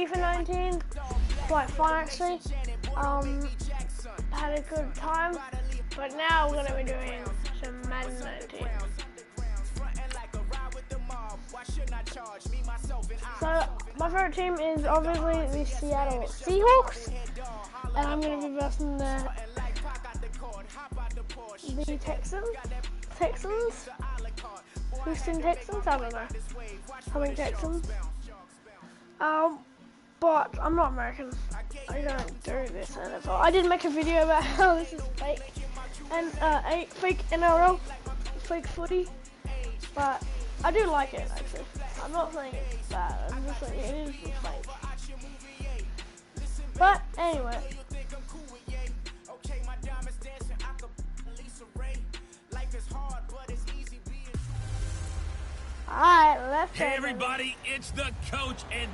FIFA 19. Quite fun actually. Had a good time. But now we're gonna be doing some Madden 19. So my favorite team is obviously the Seattle Seahawks, and I'm gonna be versing the Texans, Houston Texans. I don't know, something Texans. But I'm not American. I don't do this NFL. I did make a video about how this is fake and fake NRL, fake footy, but I do like it actually. I'm not saying it's bad. I'm just saying it is fake. But anyway. Alright, let's go. Hey everybody, it's the coach and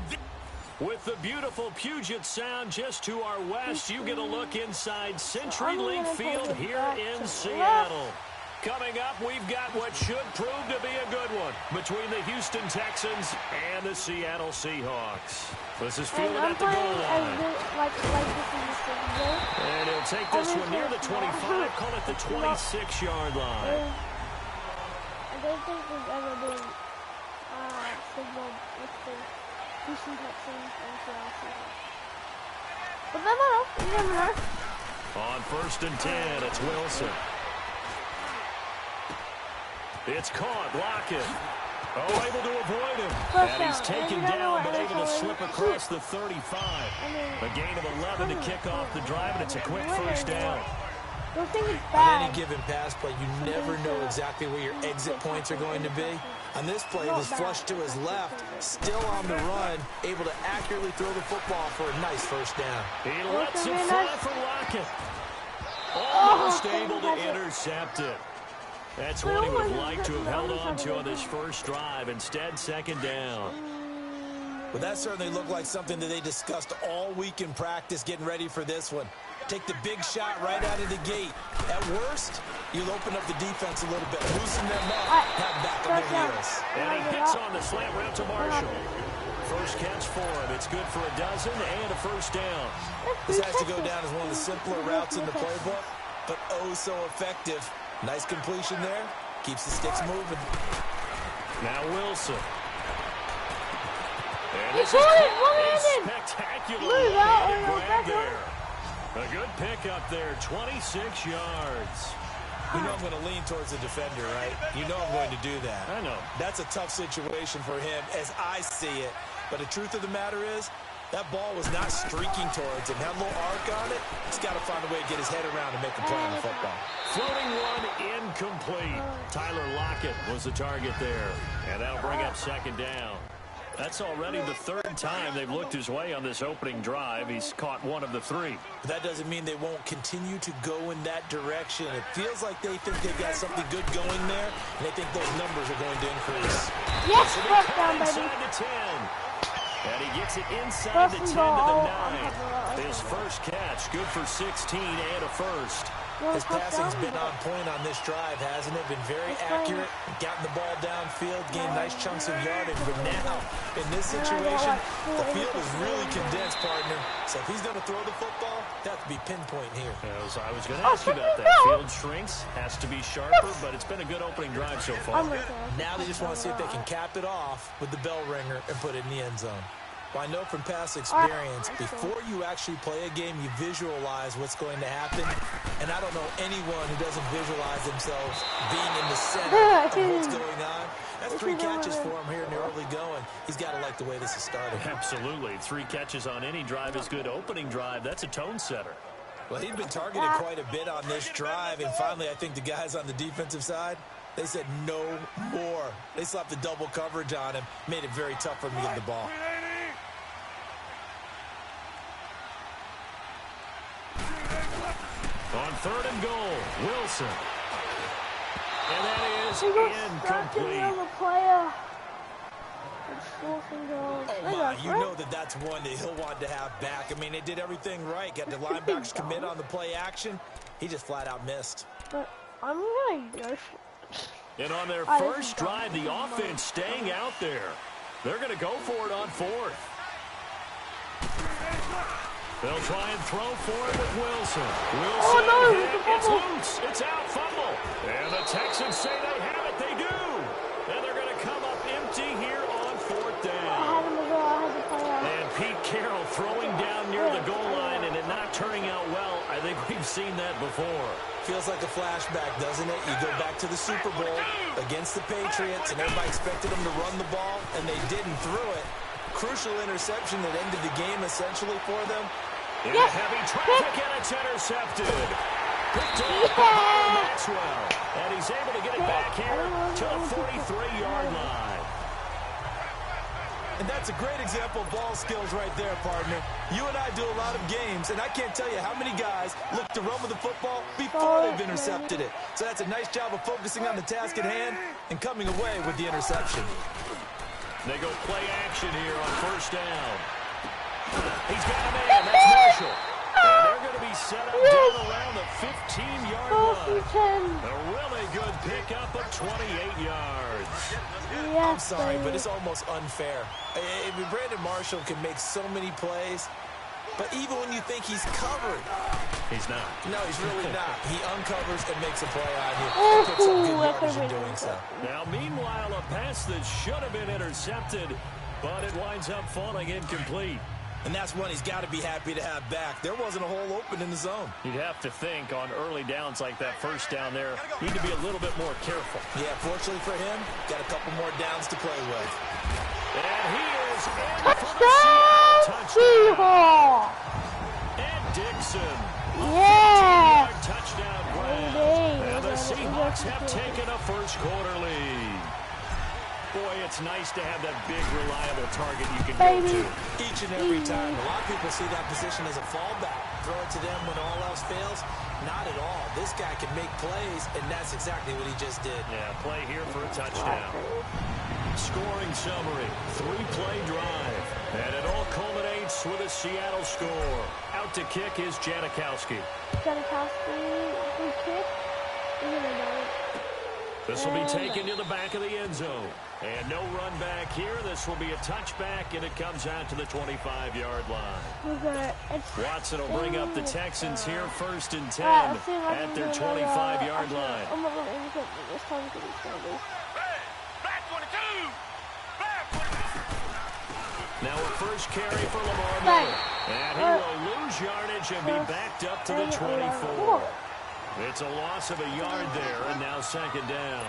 with the beautiful Puget Sound just to our west, you get a look inside CenturyLink Field here in Seattle. Coming up, we've got what should prove to be a good one between the Houston Texans and the Seattle Seahawks. This is fielded at the goal line. And he'll take this one near the 25, call it the 26-yard line. I don't think we've ever been football with the Houston Texans and Seattle Seahawks. But you never know. On 1st and 10, it's Wilson. It's caught, Lockett. Oh, able to avoid him. And he's taken down, but able to slip across the 35. A gain of 11 to kick off the drive, and it's a quick first down. On any given pass play, you never know exactly where your exit points are going to be. On this play, it was flushed to his left, still on the run, able to accurately throw the football for a nice first down. He lets it fly for Lockett. Almost able to intercept it. That's what he would have liked to have held on to on this first drive. Instead, second down. Well, that certainly looked like something that they discussed all week in practice getting ready for this one. Take the big shot right out of the gate. At worst, you'll open up the defense a little bit, loosen them up, have back on their heels. And he hits on the slant route to Marshall. First catch for him. It's good for a dozen and a first down. This has to go down as one of the simpler routes in the playbook, but oh so effective. Nice completion there. Keeps the sticks moving. Now Wilson. And this is a spectacular grab there. A good pick up there, 26 yards. You know I'm going to lean towards the defender, right? You know I'm going to do that. I know. That's a tough situation for him as I see it. But the truth of the matter is, that ball was not streaking towards him. Had a little arc on it. He's got to find a way to get his head around and make a play on the football. Floating one incomplete. Tyler Lockett was the target there. And that'll bring up second down. That's already the third time they've looked his way on this opening drive. He's caught one of the three. But that doesn't mean they won't continue to go in that direction. It feels like they think they've got something good going there, and they think those numbers are going to increase. Yes, first down, baby. Inside the 10. And he gets it inside the 10 to the 9. His first catch, good for 16 and a first. His passing's been on point on this drive, hasn't it? Been very accurate, gotten the ball downfield, gained nice chunks of yardage. But now, in this situation, the field is really condensed, partner. So if he's going to throw the football, that to be pinpoint here. I was going to ask you about that. Field shrinks, has to be sharper, but it's been a good opening drive so far. Now they just want to see if they can cap it off with the bell ringer and put it in the end zone. Well, I know from past experience, before you actually play a game, you visualize what's going to happen. And I don't know anyone who doesn't visualize themselves being in the center of what's going on. That's 3 catches for him here in the early going. He's got to like the way this is starting. Absolutely. 3 catches on any drive is good. Opening drive, that's a tone setter. Well, he'd been targeted quite a bit on this drive. And finally, I think the guys on the defensive side, they said no more. They slapped the double coverage on him, made it very tough for him to get the ball. On 3rd and goal, Wilson. And that is incomplete. Oh, my, you know that's one that he'll want to have back. I mean, they did everything right. Got the linebackers commit on the play action. He just flat out missed. But I'm going to go for it. And on their first drive, the offense staying out there. They're going to go for it on 4th. They'll try and throw for it with Wilson. Oh, no, It's loose. It's out, fumble. And the Texans say they have it. They do. And they're going to come up empty here on fourth down. And Pete Carroll throwing down near the goal line and it not turning out well. I think we've seen that before. Feels like a flashback, doesn't it? You go back to the Super Bowl against the Patriots, and everybody expected them to run the ball, and they didn't throw it. Crucial interception that ended the game essentially for them. In heavy traffic, and it's intercepted. Picked off by Maxwell. And he's able to get it back here to the 43-yard line. And that's a great example of ball skills right there, partner. You and I do a lot of games, and I can't tell you how many guys look to run with the football before they've intercepted it. So that's a nice job of focusing on the task at hand and coming away with the interception. They go play action here on first down. He's got a man. That's Marshall. And they're going to be set up down around the 15-yard line. A really good pickup of 28 yards. I'm sorry, but it's almost unfair. Brandon Marshall can make so many plays, but even when you think he's covered, he's not. No, he's really not. He uncovers and makes a play on you. He picks up good yardage in doing so. Now, meanwhile, a pass that should have been intercepted, but it winds up falling incomplete. And that's one he's got to be happy to have back. There wasn't a hole open in the zone. You'd have to think on early downs like that first down there, need to be a little bit more careful. Yeah, fortunately for him, got a couple more downs to play with. And he is in for the Seattle touchdown. And Dixon. Yeah. Touchdown grab. And the Seahawks have taken a first quarter lead. Boy, it's nice to have that big, reliable target you can go to. Each and every time. A lot of people see that position as a fallback. Throw it to them when all else fails. Not at all. This guy can make plays, and that's exactly what he just did. Yeah, play here for a touchdown. Scoring summary, 3-play drive. And it all culminates with a Seattle score. Out to kick is Janikowski. Free kick. This will be taken to the back of the end zone. And no run back here. This will be a touchback, and it comes out to the 25-yard line. Watson will bring up the Texans here first and 10 at their 25-yard line. Now a first carry for Lamar Miller. And he will lose yardage and be backed up to the 24. It's a loss of a yard there, and now second down.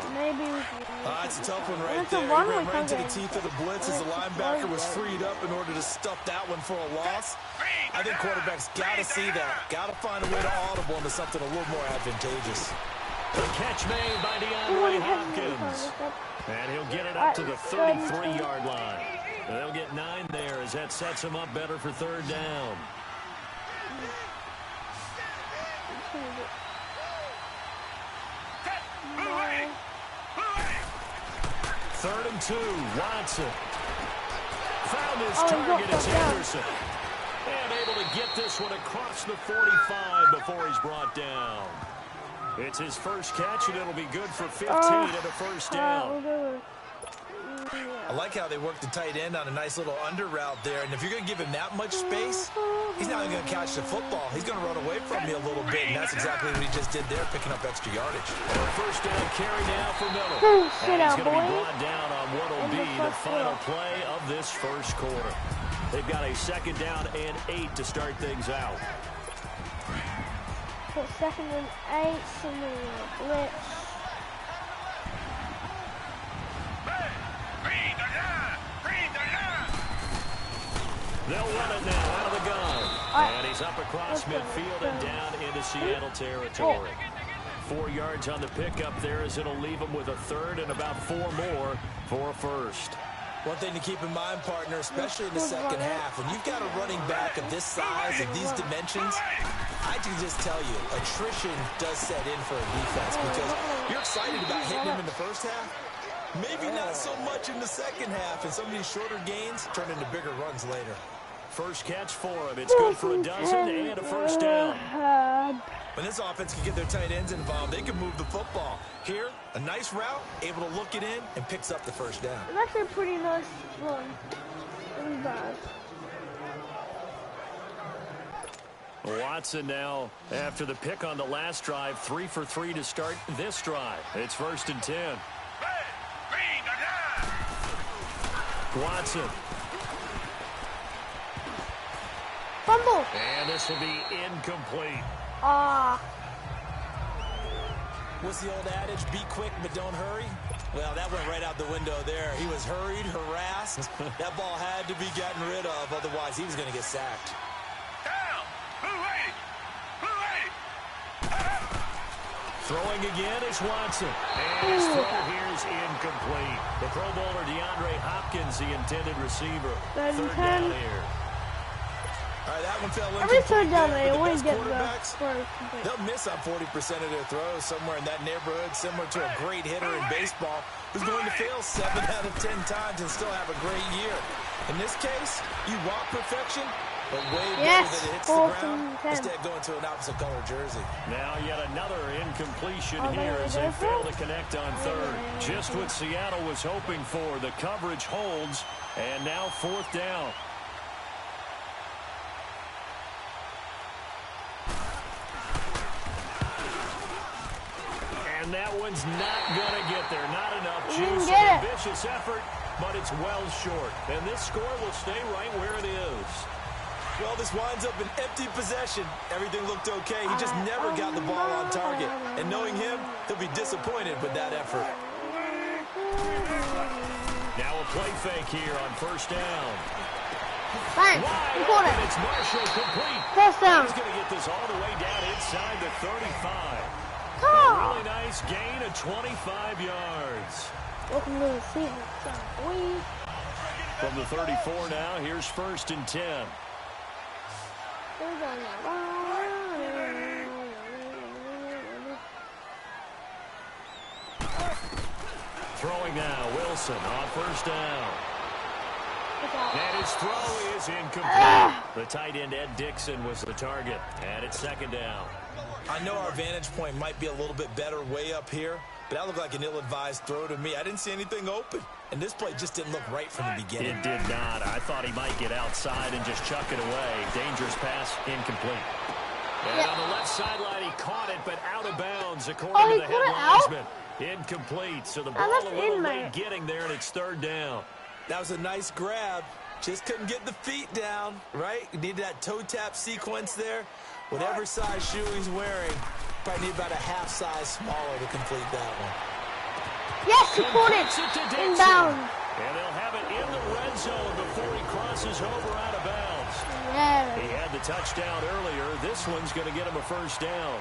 It's a tough one right there. He ran right into the teeth of the blitz as the linebacker was freed up in order to stuff that one for a loss. I think quarterbacks got to see that. Got to find a way to audible into something a little more advantageous. The catch made by DeAndre Hopkins. And he'll get it up to the 33-yard line. And they'll get 9 there as that sets him up better for third down. Third and 2, Watson. Found his target, it's Anderson. And able to get this one across the 45 before he's brought down. It's his first catch, and it'll be good for 15 and a first down. I like how they work the tight end on a nice little under route there. And if you're going to give him that much space, he's not even going to catch the football. He's going to run away from you a little bit, and that's exactly what he just did there, picking up extra yardage. First down carry now for Miller. And he's going to be brought down on what will be the final play of this first quarter. They've got a second down and 8 to start things out. So second and 8, some blitz. They'll run it now out of the gun. And he's up across midfield and down into Seattle territory. 4 yards on the pickup there as it'll leave them with a third and about 4 more for a first. One thing to keep in mind, partner, especially in the second half, when you've got a running back of this size and these dimensions, I can just tell you, attrition does set in for a defense because you're excited about hitting him in the first half. Maybe not so much in the second half, and some of these shorter gains turn into bigger runs later. First catch for him. It's good for a dozen and a first down. When this offense can get their tight ends involved, they can move the football. Here, a nice route, able to look it in, and picks up the first down. It's actually a pretty nice run. It was bad. Watson now, after the pick on the last drive, 3 for 3 to start this drive. It's 1st and 10. Watson. Fumble. And this will be incomplete. What's the old adage? Be quick, but don't hurry. Well, that went right out the window there. He was hurried, harassed. That ball had to be gotten rid of, otherwise he was going to get sacked. Throwing again is Watson. And his throw here is incomplete. The Pro Bowler DeAndre Hopkins, the intended receiver. Third down here. All right, that one fell in. Every third down, they always get the they'll miss on 40% of their throws, somewhere in that neighborhood, similar to a great hitter in baseball who's going to fail 7 out of 10 times and still have a great year. In this case, you want perfection, but way better than it hits the ground instead of going to an opposite color jersey. Now yet another incompletion here as they fail to connect on third. Just what Seattle was hoping for. The coverage holds, and now 4th down. And that one's not going to get there. Not enough juice. An ambitious effort, but it's well short. And this score will stay right where it is. Well, this winds up an empty possession. Everything looked okay. He just never got the ball on target. And knowing him, he'll be disappointed with that effort. Now a play fake here on 1st down. Bang. Wide, it's Marshall complete. First down. He's going to get this all the way down inside the 35. A really nice gain of 25 yards. Welcome to the season. From the 34 now, here's 1st and 10. Throwing now, Wilson on 1st down. And his throw is incomplete. The tight end, Ed Dixon, was the target. And it's 2nd down. I know our vantage point might be a little bit better way up here, but that looked like an ill-advised throw to me. I didn't see anything open, and this play just didn't look right from the beginning. It did not. I thought he might get outside and just chuck it away. Dangerous pass, incomplete. And on the left sideline, he caught it, but out of bounds, according to the head linesman. Incomplete, so the ball a little late getting there, and it's 3rd down. That was a nice grab. Just couldn't get the feet down, right? You needed that toe tap sequence there. Whatever size shoe he's wearing, probably need about a half size smaller to complete that one. Yes, he caught it. Inbound. And they'll have it in the red zone before he crosses over out of bounds. Yeah. He had the touchdown earlier. This one's going to get him a 1st down.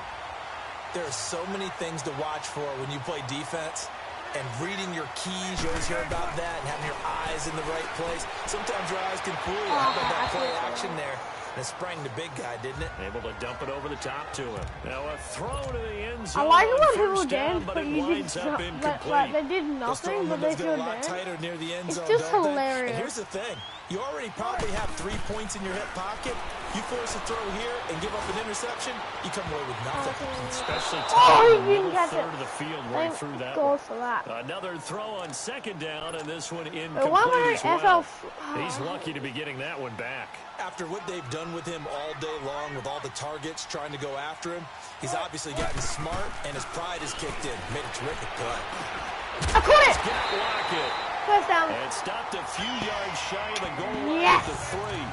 There are so many things to watch for when you play defense. And reading your keys, you always hear about that, and having your eyes in the right place. Sometimes your eyes can fool you. How about that play action there? And it sprang the big guy, didn't it? Able to dump it over the top to him. Now a throw to the end zone. I like it when people down, dance, but but it you winds did up incomplete. they did nothing, but they get a still lot dance. tighter near the end zone, It's just don't they? hilarious. And here's the thing. You already probably have 3 points in your hip pocket. You force a throw here and give up an interception, you come away with nothing. Especially he the didn't middle catch third it. of the field right through that Go one. for that. Another throw on 2nd down, and this one But incomplete as well. FL He's lucky to be getting that one back. After what they've done with him all day long, with all the targets trying to go after him, he's obviously gotten smart, and his pride has kicked in. Made a terrific play. I caught it. Scott Lockett. First down. And stopped a few yards shy of the goal line Yes. at the 3.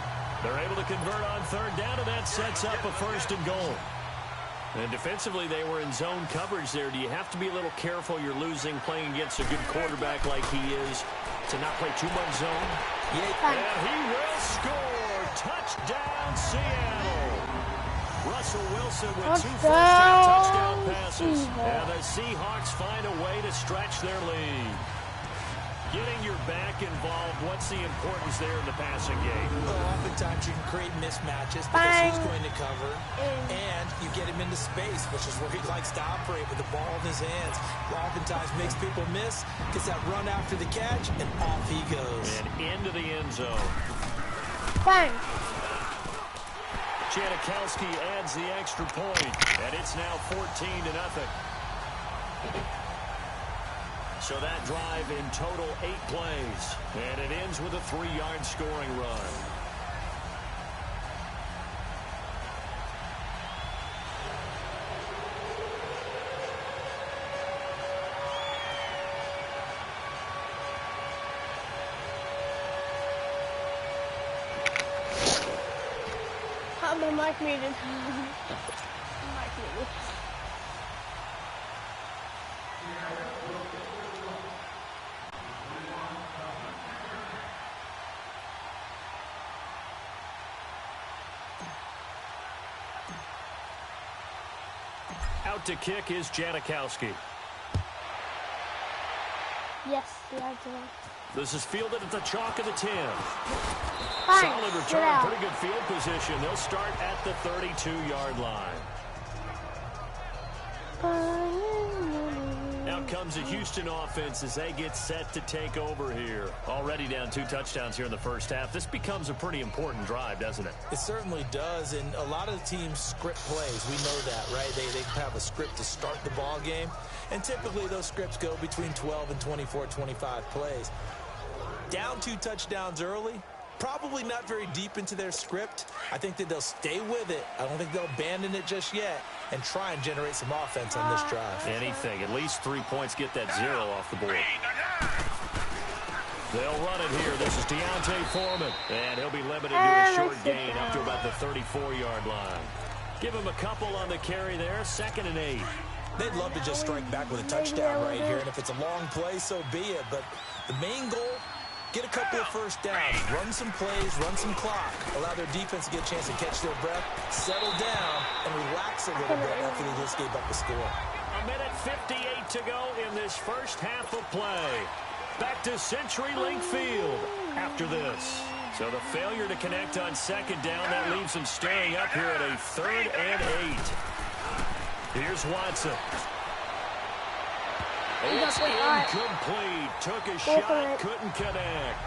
They're able to convert on 3rd down, and that sets up a 1st and goal. And defensively, they were in zone coverage there. Do you have to be a little careful? You're losing playing against a good quarterback like he is to not play too much zone? Yeah. And he will score. Touchdown, Seattle. Russell Wilson with 2 first-half touchdown passes. And the Seahawks find a way to stretch their lead. Getting your back involved, what's the importance there in the passing game? Well, oftentimes you can create mismatches because he's going to cover, and you get him into space, which is where he likes to operate with the ball in his hands. Oftentimes makes people miss, gets that run after the catch, and off he goes. And into the end zone. Bang. Janikowski adds the extra point, and it's now 14-0. So that drive in total 8 plays, and it ends with a 3-yard scoring run. the mic muted. Mic muted. Out to kick is Janikowski. Yes, yeah, I do. This is fielded at the chalk of the 10. Fine, Solid return, pretty good field position. They'll start at the 32-yard line. Now comes the Houston offense as they get set to take over here. Already down 2 touchdowns here in the first half. This becomes a pretty important drive, doesn't it? It certainly does, and a lot of the teams script plays. We know that, right? They have a script to start the ball game, and typically those scripts go between 12 and 24, 25 plays. Down 2 touchdowns early, probably not very deep into their script. I think that they'll stay with it. I don't think they'll abandon it just yet and try and generate some offense on this drive. Anything. At least 3 points, get that 0 off the board. They'll run it here. This is Deontay Foreman, and he'll be limited to a short gain up to about the 34-yard line. Give him a couple on the carry there. 2nd and 8. They'd love to just strike back with a touchdown right here, and if it's a long play, so be it. But the main goal, get a couple of first downs, run some plays, run some clock, allow their defense to get a chance to catch their breath, settle down, and relax a little bit after they just gave up the score. A minute 58 to go in this first half of play. Back to CenturyLink Field after this. So the failure to connect on 2nd down, that leaves them stirring up here at a 3rd and 8. Here's Watson. It's incomplete. Took a shot, couldn't connect.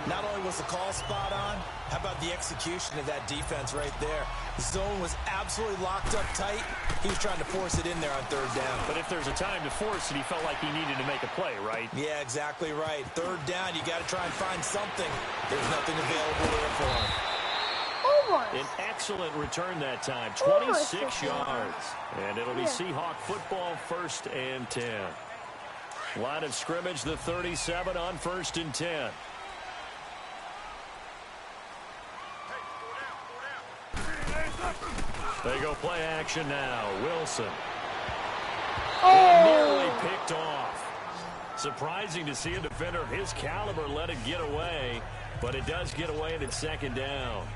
Not only was the call spot on, how about the execution of that defense right there? The zone was absolutely locked up tight. He was trying to force it in there on 3rd down. But if there's a time to force it, he felt like he needed to make a play, right? Yeah, exactly right. 3rd down, you got to try and find something. There's nothing available there for him. An excellent return that time, 26 yards. And it'll be Seahawk football, 1st and 10. Line of scrimmage, the 37 on 1st and 10. They go play action now. Wilson. And nearly picked off. Surprising to see a defender of his caliber let it get away, but it does get away and it's 2nd down.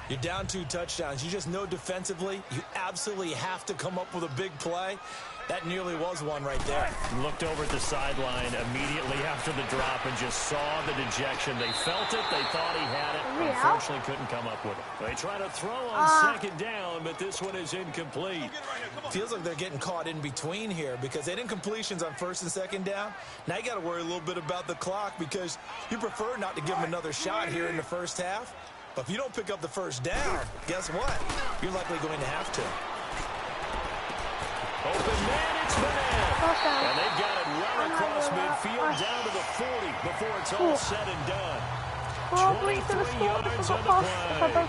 You're down 2 touchdowns. You just know defensively you absolutely have to come up with a big play. That nearly was one right there. Looked over at the sideline immediately after the drop and just saw the dejection. They felt it. They thought he had it. Unfortunately, couldn't come up with it. They try to throw on 2nd down, but this one is incomplete. Feels like they're getting caught in between here because they didn't completions on 1st and 2nd down. Now you got to worry a little bit about the clock because you prefer not to give them another shot here in the first half. But if you don't pick up the 1st down, guess what? You're likely going to have to. Open man, it's Madden. And they've got it well across midfield down to the 40 before it's all said and done. 23 yards on the play.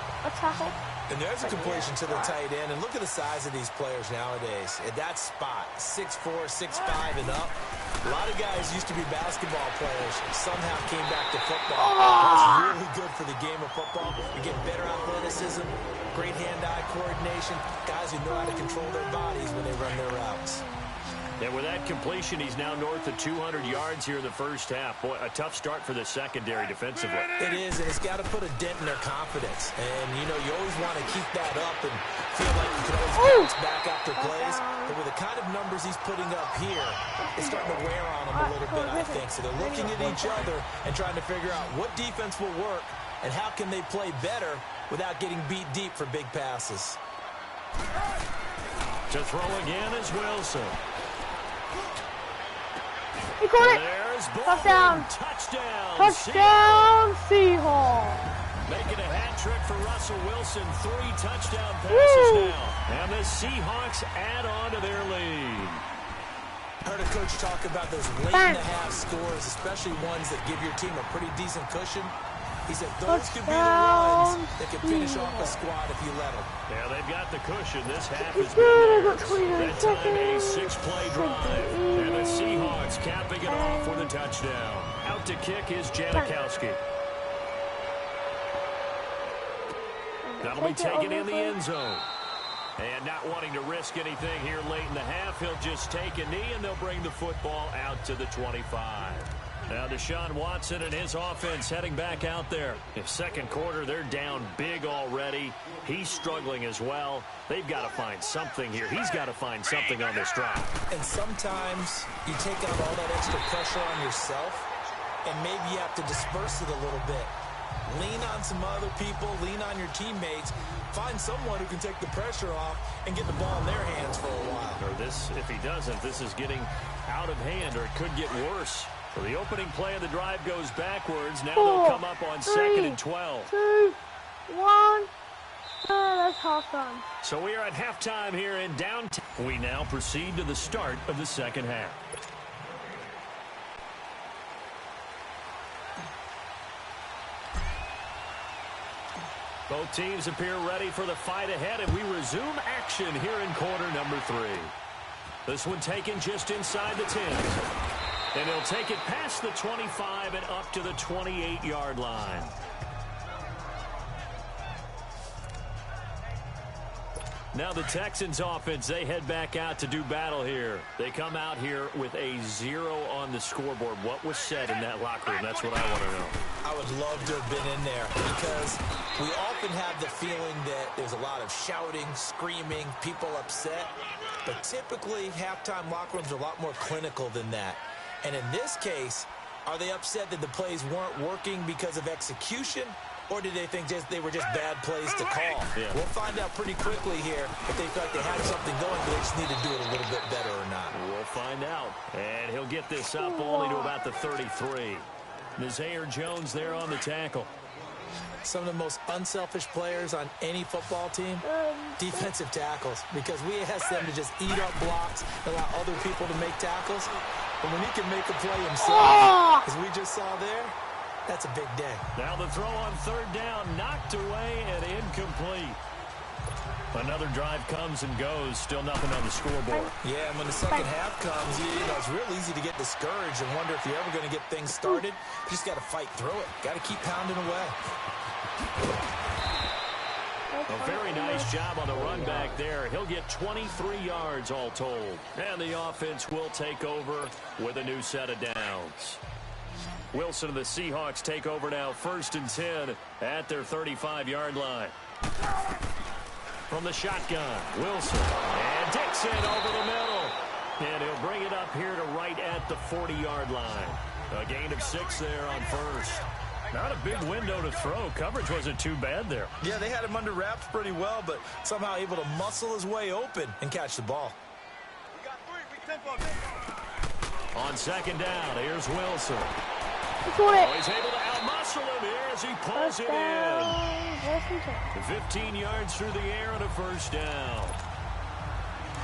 And there's a completion to the tight end. And look at the size of these players nowadays. At that spot, 6'4", 6'5", and up. A lot of guys used to be basketball players. Somehow came back to football. That's really good for the game of football. You get better athleticism, great hand-eye coordination. Guys who know how to control their bodies when they run their routes. And with that completion, he's now north of 200 yards here in the first half. Boy, a tough start for the secondary defensively. It is, and it's got to put a dent in their confidence. And, you know, you always want to keep that up and feel like you can always bounce back after plays. But with the kind of numbers he's putting up here, it's starting to wear on them a little bit, I think. So they're looking at each other and trying to figure out what defense will work and how can they play better without getting beat deep for big passes. To throw again is Wilson. He caught it. Touchdown. Touchdown, Seahawks. Making a hat trick for Russell Wilson. 3 touchdown passes now. And the Seahawks add on to their lead. Heard a coach talk about those late-in-the-half scores, especially ones that give your team a pretty decent cushion. He said those could be the ones that can finish off a squad if you let them. Yeah, they've got the cushion. This half has been theirs. That time a 6-play drive. And the Seahawks capping it off with a touchdown. Out to kick is Janikowski. That'll be taken in the end zone. And not wanting to risk anything here late in the half, he'll just take a knee, and they'll bring the football out to the 25. Now Deshaun Watson and his offense heading back out there. In second quarter, they're down big already. He's struggling as well. They've got to find something here. He's got to find something on this drive. And sometimes you take on all that extra pressure on yourself, and maybe you have to disperse it a little bit. Lean on some other people, lean on your teammates, find someone who can take the pressure off and get the ball in their hands for a while. Or this, if he doesn't, this is getting out of hand, or it could get worse. So the opening play of the drive goes backwards. Now they'll come up on 2nd and 12. 2, 1. That's halftime. So we are at halftime here in downtown. We now proceed to the start of the second half. Both teams appear ready for the fight ahead, and we resume action here in quarter number 3. This one taken just inside the 10. And he'll take it past the 25 and up to the 28-yard line. Now the Texans offense, they head back out to do battle here. They come out here with a 0 on the scoreboard. What was said in that locker room? That's what I want to know. I would love to have been in there because we often have the feeling that there's a lot of shouting, screaming, people upset. But typically, halftime locker rooms are a lot more clinical than that. And in this case, are they upset that the plays weren't working because of execution? Or did they think they were just bad plays to call? Yeah. We'll find out pretty quickly here if they feel like they had something going, but they just need to do it a little bit better or not. We'll find out. And he'll get this up only to about the 33. Nazaire Jones there on the tackle. Some of the most unselfish players on any football team, defensive tackles, because we ask them to just eat up blocks and allow other people to make tackles. But when he can make a play himself, as we just saw there, that's a big day. Now the throw on 3rd down, knocked away and incomplete. Another drive comes and goes, still nothing on the scoreboard. Yeah, and when the second half comes, you know, it's real easy to get discouraged and wonder if you're ever going to get things started. You just got to fight through it. Got to keep pounding away. A very nice job on the run back there. He'll get 23 yards all told. And the offense will take over with a new set of downs. Wilson and the Seahawks take over now, 1st and 10 at their 35-yard line. From the shotgun, Wilson and Dixon over the middle. And he'll bring it up here to right at the 40-yard line. A gain of 6 there on 1st. Not a big window to throw. Coverage wasn't too bad there. Yeah, they had him under wraps pretty well, but somehow able to muscle his way open and catch the ball. On 2nd down, here's Wilson. Oh, he's able to outmuscle him here as he pulls it in. 15 yards through the air and a 1st down.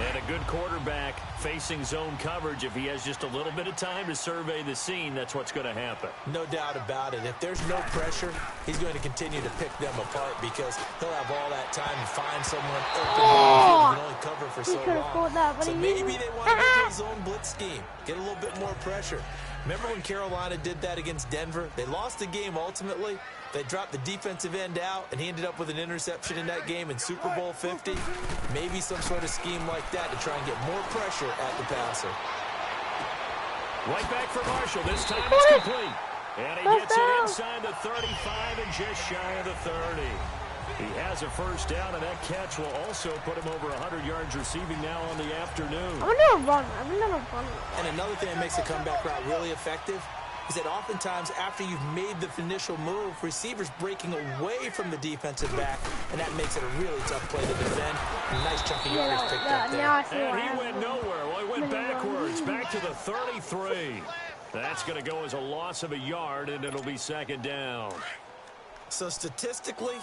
And a good quarterback facing zone coverage. If he has just a little bit of time to survey the scene, that's what's going to happen. No doubt about it. If there's no pressure, he's going to continue to pick them apart because he'll have all that time to find someone open who can only cover for so long. So maybe they want to go to a zone blitz scheme, get a little bit more pressure. Remember when Carolina did that against Denver? They lost the game ultimately. They dropped the defensive end out, and he ended up with an interception in that game in Super Bowl 50. Maybe some sort of scheme like that to try and get more pressure at the passer. Right back for Marshall. This time it's complete. And he gets it inside the 35 and just shy of the 30. He has a 1st down, and that catch will also put him over 100 yards receiving now on the afternoon. I'm gonna run. And another thing that makes the comeback route really effective is that oftentimes after you've made the initial move, receivers breaking away from the defensive back, and that makes it a really tough play to defend. A nice chunk of yardage picked up there. And he went nowhere. Well, he went backwards, back to the 33. That's going to go as a loss of a yard, and it'll be 2nd down. So statistically,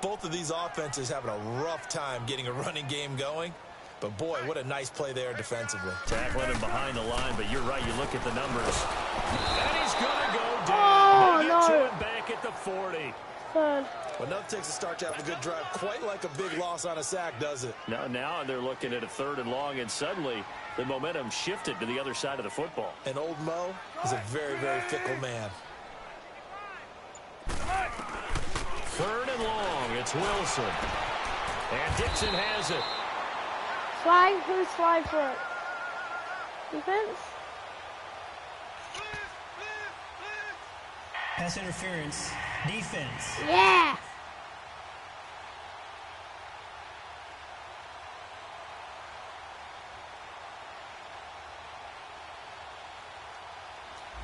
both of these offenses having a rough time getting a running game going. But, boy, what a nice play there defensively. Tackling him behind the line, but you're right. You look at the numbers. And he's going to go down. They get to him back at the 40. Well, nothing takes a start to have a good drive. Quite like a big loss on a sack, does it? Now they're looking at a 3rd and long, and suddenly the momentum shifted to the other side of the football. And old Mo is a very, very fickle man. 3rd and long. It's Wilson. And Dixon has it. Flag? Who's flag for it? Defense? Pass interference. Defense. Yeah!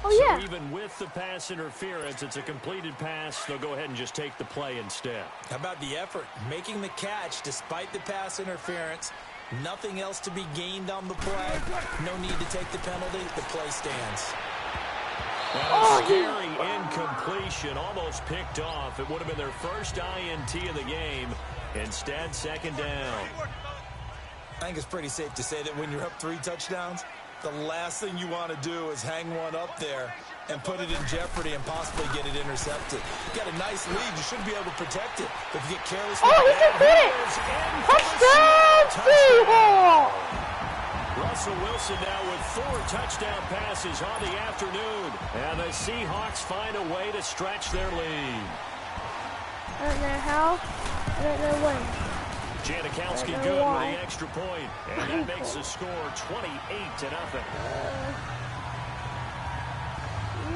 Oh, yeah. So even with the pass interference, it's a completed pass. They'll go ahead and just take the play instead. How about the effort? Making the catch despite the pass interference. Nothing else to be gained on the play. No need to take the penalty. The play stands. A scary incompletion, almost picked off. It would have been their first INT of the game. Instead, 2nd down. I think it's pretty safe to say that when you're up 3 touchdowns, the last thing you want to do is hang one up there and put it in jeopardy and possibly get it intercepted. You got a nice lead. You should be able to protect it. But if you get careless with he can fit it! Touchdown, Russell Wilson now with 4 touchdown passes on the afternoon. And the Seahawks find a way to stretch their lead. I don't know how. I don't know when. Janikowski good with the extra point. And that makes the score 28-0.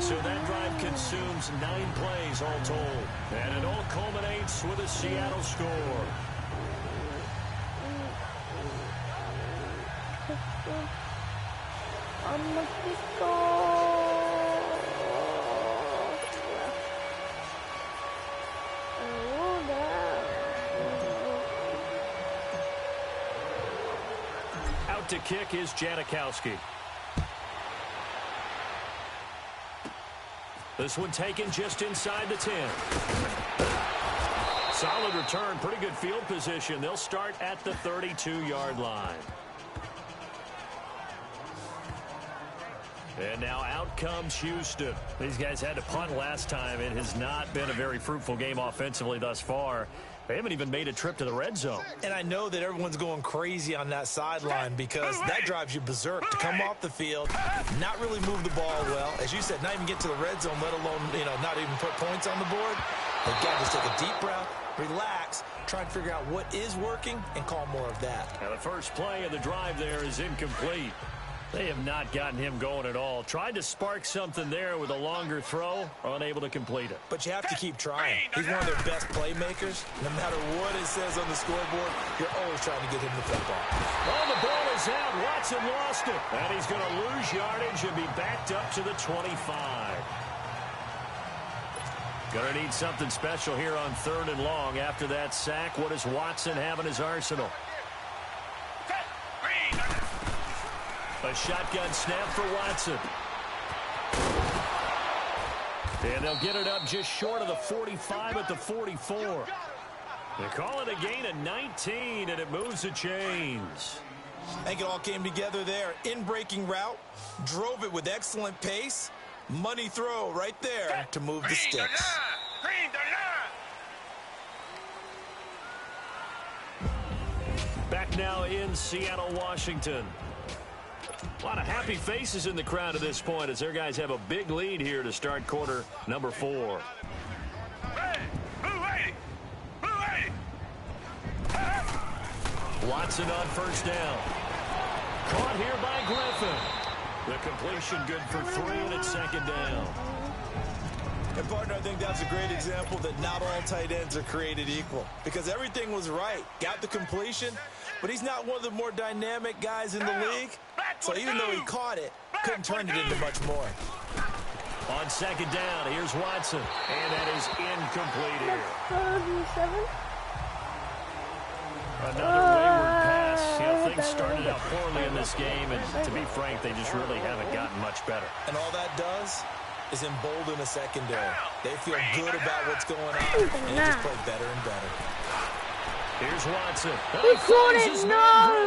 So that drive consumes 9 plays all told. And it all culminates with a Seattle score. Out to kick is Janikowski. This one taken just inside the 10. Solid return, pretty good field position. They'll start at the 32-yard line. And now out comes Houston. These guys had to punt last time. It has not been a very fruitful game offensively thus far. They haven't even made a trip to the red zone. And I know that everyone's going crazy on that sideline because that drives you berserk to come off the field, not really move the ball well. As you said, not even get to the red zone, let alone, not even put points on the board. They've got to just take a deep breath, relax, try and figure out what is working and call more of that. Now the first play of the drive there is incomplete. They have not gotten him going at all. Tried to spark something there with a longer throw, unable to complete it. But you have to keep trying. He's one of their best playmakers. No matter what it says on the scoreboard, you're always trying to get him the football. Well, the ball is out. Watson lost it. And he's going to lose yardage and be backed up to the 25. Going to need something special here on 3rd and long. After that sack, what does Watson have in his arsenal? A shotgun snap for Watson. And they'll get it up just short of the 45 at the 44. They call it a gain of 19, and it moves the chains. I think it all came together there. In-breaking route, drove it with excellent pace. Money throw right there to move the sticks. Back now in Seattle, Washington. A lot of happy faces in the crowd at this point as their guys have a big lead here to start quarter number 4. Watson on first down. Caught here by Griffin. The completion good for 3, and it's 2nd down. And, partner, I think that's a great example that not all tight ends are created equal because everything was right. Got the completion, but he's not one of the more dynamic guys in the league. So even though he caught it, couldn't turn it into much more. On 2nd down, here's Watson. And that is incomplete here. 37. Another wayward pass. Things started out poorly in this game, and to be frank, they just really haven't gotten much better. And all that does is embolden a secondary. They feel good about what's going on, and they just play better and better. Here's Watson. He caught it. No,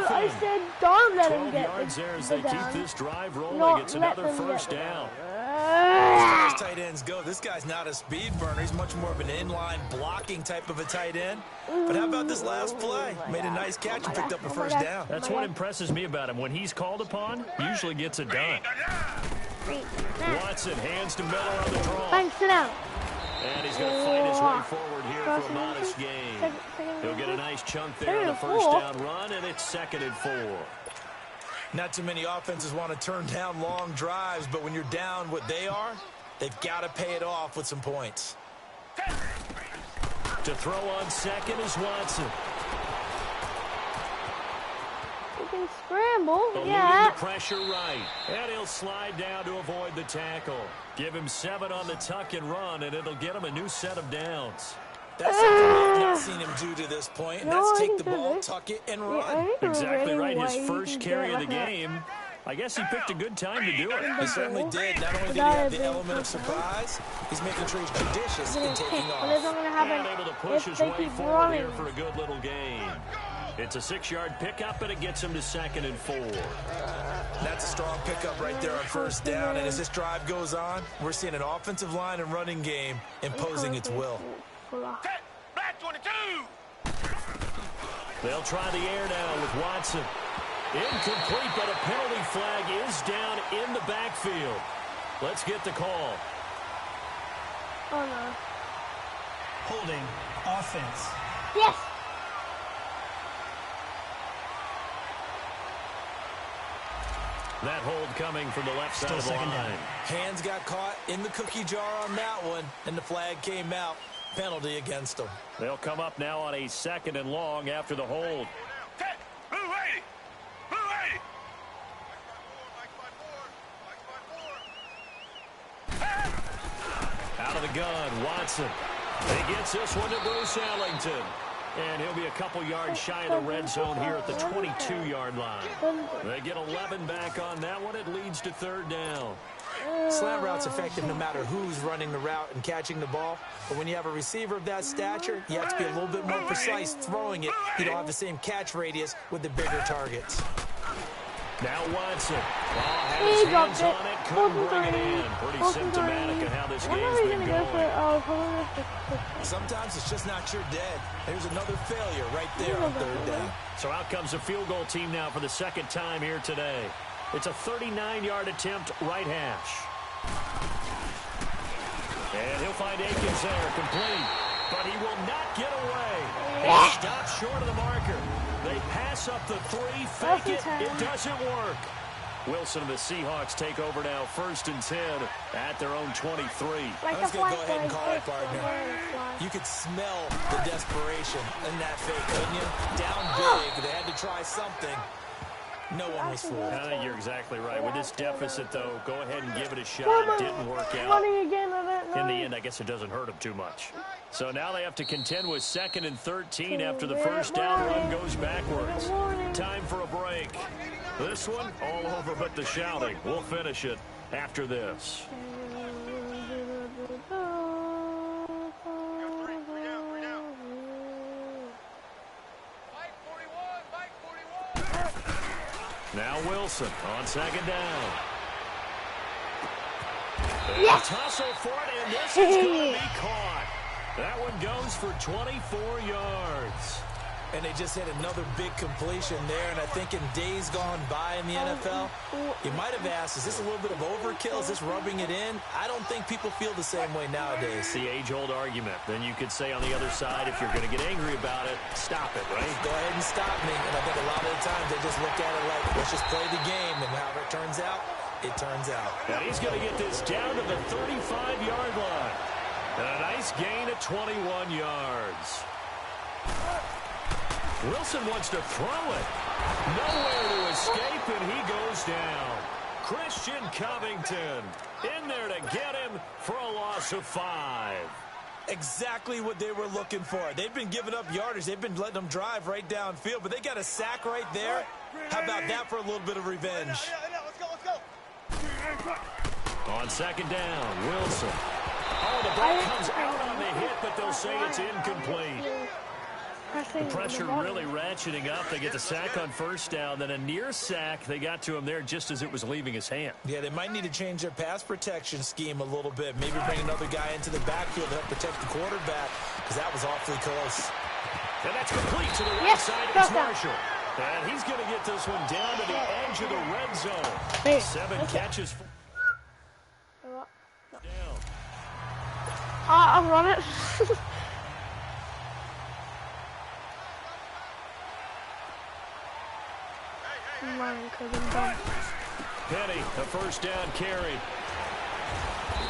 I said don't let him get 12 yards there as they keep this drive rolling. Not it's another first down. As far as tight ends go, this guy's not a speed burner. He's much more of an inline blocking type of a tight end. But how about this last play? Made a nice catch and picked up a first down. That's what impresses me about him. When he's called upon, he usually gets it done. Watson hands to Miller on the draw. Thanks, sit down. And he's going to fight his way forward here for a modest gain. He'll get a nice chunk there on the first down run, and it's 2nd and 4. Not too many offenses want to turn down long drives, but when you're down what they are, they've got to pay it off with some points. To throw on second is Watson. He can scramble, Eluding the pressure right. And he'll slide down to avoid the tackle. Give him 7 on the tuck and run, and it'll get him a new set of downs. That's something we've not seen him do to this point, and that's take the ball, tuck it, and run. Exactly right. His first carry of the game. I guess he picked a good time to do it. He certainly did. Not only did he have the element of surprise, he's making sure he's judicious in taking off. And able to push his way forward here for a good little gain. It's a 6-yard pickup, and it gets him to 2nd and 4. That's a strong pickup right there on first down. And as this drive goes on, we're seeing an offensive line and running game imposing its will. Black 22. They'll try the air down with Watson. Incomplete, but a penalty flag is down in the backfield. Let's get the call. Oh, no. Holding. Offense. Yes! That hold coming from the left side of the line. Hands got caught in the cookie jar on that one, and the flag came out. Penalty against them. They'll come up now on a 2nd and long after the hold. Out of the gun, Watson. He gets this one to Bruce Ellington. And he'll be a couple yards shy of the red zone here at the 22-yard line. They get 11 back on that one. It leads to 3rd down. Slant route's effective no matter who's running the route and catching the ball. But when you have a receiver of that stature, you have to be a little bit more precise throwing it. You don't have the same catch radius with the bigger targets. Now Watson. Had his hands on it, couldn't bring it in. Pretty symptomatic of how this game's been going. Sometimes it's just not your dead. There's another failure right there on 3rd down. So out comes the field goal team now for the 2nd time here today. It's a 39-yard attempt, right hash. And he'll find Akins there, complete. But he will not get away. He stops short of the marker. They pass up the 3, fake it, it doesn't work. Wilson and the Seahawks take over now, 1st and 10 at their own 23. I'm just going to go ahead and call it, partner. You could smell the desperation in that fake, couldn't you? Down big, they had to try something. No one was fooled. I think you're exactly right. With this deficit, though, go ahead and give it a shot. It didn't work out. In the end, I guess it doesn't hurt them too much. So now they have to contend with 2nd and 13 after the first down run goes backwards. Time for a break. This one, all over but the shouting. We'll finish it after this. Now Wilson on 2nd down. Yes! Tussle for it, and this is going to be caught. That one goes for 24 yards. And they just hit another big completion there. And I think in days gone by in the NFL, you might have asked, is this a little bit of overkill? Is this rubbing it in? I don't think people feel the same way nowadays. It's the age-old argument. Then you could say on the other side, if you're going to get angry about it, stop it, right? Go ahead and stop me. And I think a lot of the times they just look at it like, let's just play the game. And however it turns out, it turns out. And he's going to get this down to the 35-yard line. And a nice gain of 21 yards. Wilson wants to throw it. Nowhere to escape, and he goes down. Christian Covington in there to get him for a loss of 5. Exactly what they were looking for. They've been giving up yardage. They've been letting them drive right downfield, but they got a sack right there. How about that for a little bit of revenge? Let's go. On 2nd down, Wilson. Oh, the ball comes out on the hit, but they'll say it's incomplete. The pressure really ratcheting up. They get the sack on first down, then a near sack. They got to him there just as it was leaving his hand. Yeah, they might need to change their pass protection scheme a little bit. Maybe bring another guy into the backfield to help protect the quarterback, because that was awfully close. And that's complete to the right side. It's Marshall. And he's going to get this one down to the edge of the red zone. 7 catches. Down. I'll run it. I'm running because I'm dumb. Penny, a first down carry.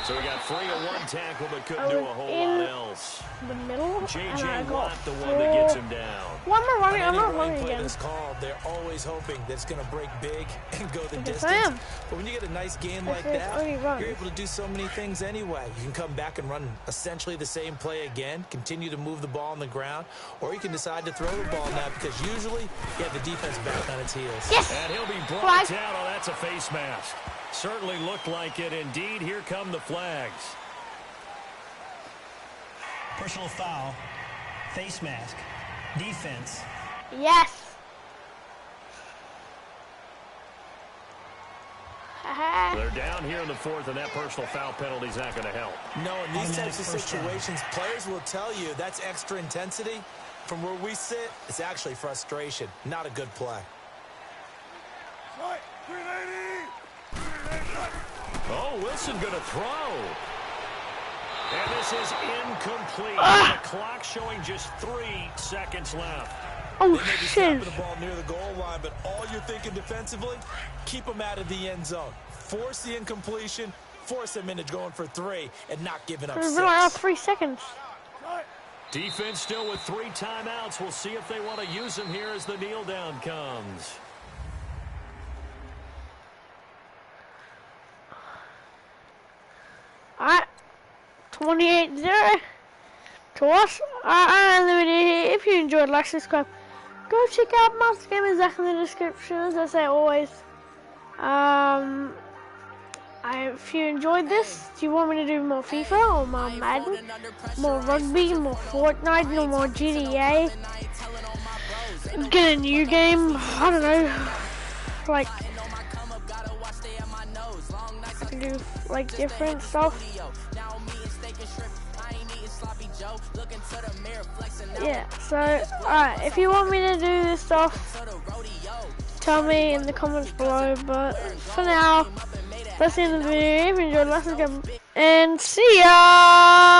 So we got 3 on one tackle, but couldn't do a whole lot else. The middle, J.J. and I got Watt, the one that gets him down. One more running, I'm not Any running running play again. that's called, they're always hoping that it's going to break big and go the Yes, I am. distance. But when you get a nice game like If it's that, only runs. you're able to do so many things anyway. You can come back and run essentially the same play again, continue to move the ball on the ground, or you can decide to throw the ball now because usually you have the defense back on its heels. Yes! And he'll be brought Flag. down. Oh, that's a face mask. Certainly looked like it. Indeed, here come the flags. Personal foul. Face mask. Defense. Yes! Haha. They're down here in the 4th, and that personal foul penalty is not going to help. No, in these types of Automatic first down. situations, players will tell you that's extra intensity. From where we sit, it's actually frustration, not a good play. Right, 380. Oh, Wilson going to throw. And this is incomplete. The clock showing just 3 seconds left. Oh, They may be shit. snapping the ball near the goal line, but all you're thinking defensively, keep them out of the end zone. Force the incompletion, force them into going for 3, and not giving up It's 6. been like 3 seconds. Defense still with 3 timeouts. We'll see if they want to use them here as the kneel down comes. Alright. 28-0 to us. I end the video here. If you enjoyed, like, subscribe. Go check out Master Gaming Zach in the description, as I say always. If you enjoyed this, do you want me to do more FIFA or more Madden, more rugby, more Fortnite, or more GTA? Get a new game, I don't know, like, I can do like different stuff. Yeah, so alright, if you want me to do this stuff, tell me in the comments below, but for now, that's the end of the video. If you enjoyed, let's go and see ya!